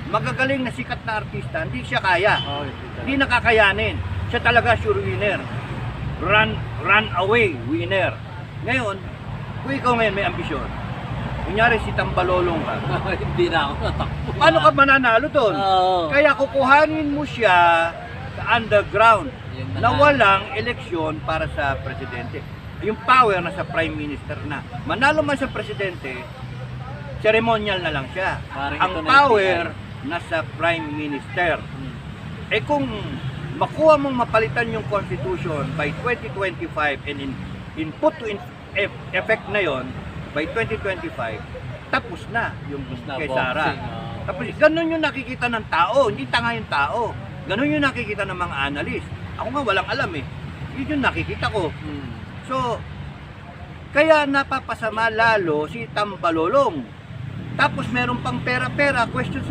magagaling na sikat na artista, hindi siya kaya. Oh, Hindi nakakayanin. Siya talaga sure winner. Run away winner. Ngayon, kung ikaw ngayon may ambisyon, kunyari si Tambalolong ka, Hindi na ako natakbo. paano ka mananalo doon? Oo. Kaya kukuhanin mo siya sa underground Yun na walang eleksyon para sa presidente. Yung power nasa prime minister na. Manalo man sa presidente, ceremonial na lang siya. Parang Ang ito na power nasa prime minister. Eh kung makuha mong mapalitan yung constitution by 2025 and input to effect na yon by 2025, tapos na yung na kay Sara. boxing, oh. Tapos ganun yung nakikita ng tao, hindi tanga yung tao. Ganun yung nakikita ng mga analyst. Ako nga walang alam eh. Yun yung nakikita ko. So, kaya napapasama lalo si Tambalolong. Tapos meron pang pera-pera, question sa